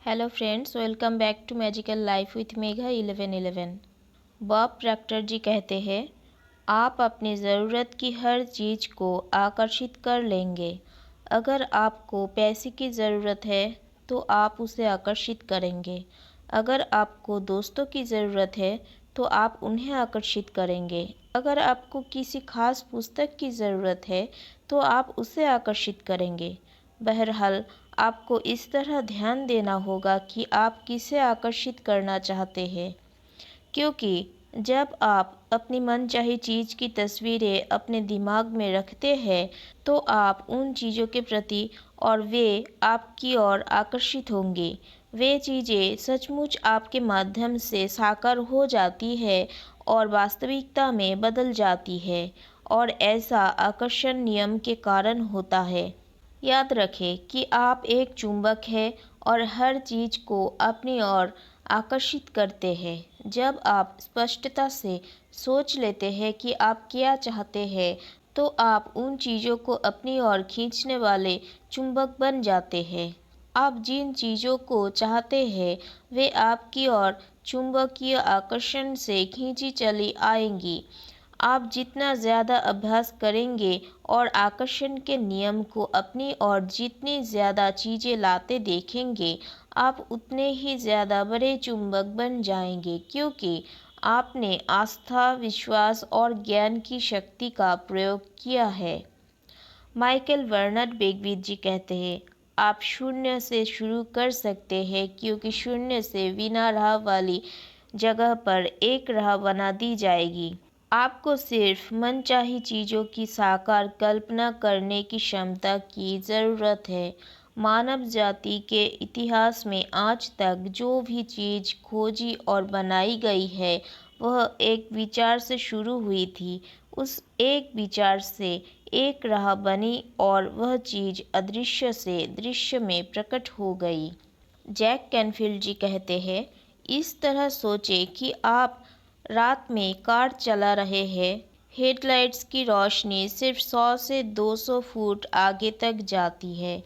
Hello friends, welcome back to magical life with Megha 1111। Bob Proctor ji कहते हैं, आप अपनी ज़रूरत की हर चीज़ को आकर्षित कर लेंगे। अगर आपको पैसे की ज़रूरत है तो आप उसे आकर्षित करेंगे। अगर आपको दोस्तों की ज़रूरत है तो आप उन्हें आकर्षित करेंगे। अगर आपको किसी खास पुस्तक की ज़रूरत है तो आप उसे आकर्षित करेंगे। बहरहाल, आपको इस तरह ध्यान देना होगा कि आप किसे आकर्षित करना चाहते हैं, क्योंकि जब आप अपनी मनचाही चीज़ की तस्वीरें अपने दिमाग में रखते हैं तो आप उन चीज़ों के प्रति और वे आपकी ओर आकर्षित होंगे। वे चीज़ें सचमुच आपके माध्यम से साकार हो जाती है और वास्तविकता में बदल जाती है, और ऐसा आकर्षण नियम के कारण होता है। याद रखें कि आप एक चुंबक हैं और हर चीज़ को अपनी ओर आकर्षित करते हैं। जब आप स्पष्टता से सोच लेते हैं कि आप क्या चाहते हैं, तो आप उन चीज़ों को अपनी ओर खींचने वाले चुंबक बन जाते हैं। आप जिन चीज़ों को चाहते हैं वे आपकी ओर चुंबकीय आकर्षण से खींची चली आएंगी। आप जितना ज़्यादा अभ्यास करेंगे और आकर्षण के नियम को अपनी ओर जितनी ज़्यादा चीज़ें लाते देखेंगे, आप उतने ही ज़्यादा बड़े चुंबक बन जाएंगे, क्योंकि आपने आस्था, विश्वास और ज्ञान की शक्ति का प्रयोग किया है। माइकल वर्नर बेकविथ जी कहते हैं, आप शून्य से शुरू कर सकते हैं, क्योंकि शून्य से बिना राह वाली जगह पर एक राह बना दी जाएगी। आपको सिर्फ मनचाही चीज़ों की साकार कल्पना करने की क्षमता की ज़रूरत है। मानव जाति के इतिहास में आज तक जो भी चीज़ खोजी और बनाई गई है, वह एक विचार से शुरू हुई थी। उस एक विचार से एक राह बनी और वह चीज़ अदृश्य से दृश्य में प्रकट हो गई। जैक कैनफील्ड जी कहते हैं, इस तरह सोचें कि आप रात में कार चला रहे हैं। हेडलाइट्स की रोशनी सिर्फ 100 से 200 फुट आगे तक जाती है।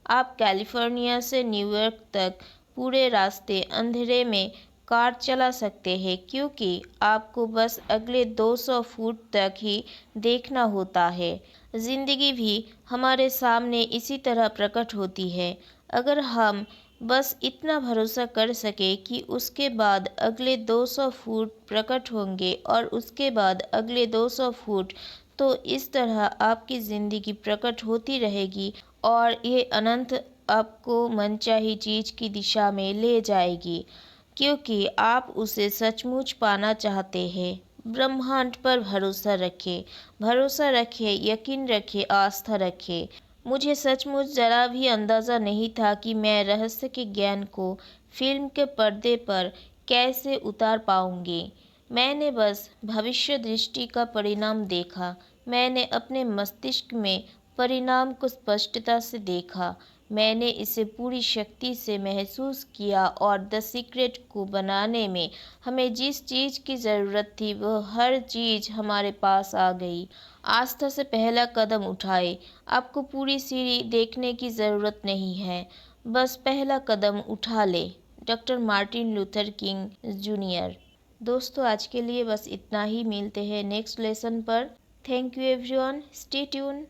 आप कैलिफोर्निया से न्यूयॉर्क तक पूरे रास्ते अंधेरे में कार चला सकते हैं, क्योंकि आपको बस अगले 200 फुट तक ही देखना होता है। ज़िंदगी भी हमारे सामने इसी तरह प्रकट होती है। अगर हम बस इतना भरोसा कर सके कि उसके बाद अगले 200 फुट प्रकट होंगे और उसके बाद अगले 200 फुट, तो इस तरह आपकी ज़िंदगी प्रकट होती रहेगी और ये अनंत आपको मनचाही चीज़ की दिशा में ले जाएगी, क्योंकि आप उसे सचमुच पाना चाहते हैं। ब्रह्मांड पर भरोसा रखें, यकीन रखें, आस्था रखें। मुझे सचमुच ज़रा भी अंदाज़ा नहीं था कि मैं रहस्य के ज्ञान को फिल्म के पर्दे पर कैसे उतार पाऊंगी। मैंने बस भविष्य दृष्टि का परिणाम देखा। मैंने अपने मस्तिष्क में परिणाम को स्पष्टता से देखा। मैंने इसे पूरी शक्ति से महसूस किया और द सीक्रेट को बनाने में हमें जिस चीज़ की ज़रूरत थी वह हर चीज़ हमारे पास आ गई। आस्था से पहला कदम उठाए। आपको पूरी सीढ़ी देखने की ज़रूरत नहीं है, बस पहला कदम उठा ले। Doctor Martin Luther king junior. दोस्तों, आज के लिए बस इतना ही। मिलते हैं नेक्स्ट लेसन पर। Thank you everyone, stay tune.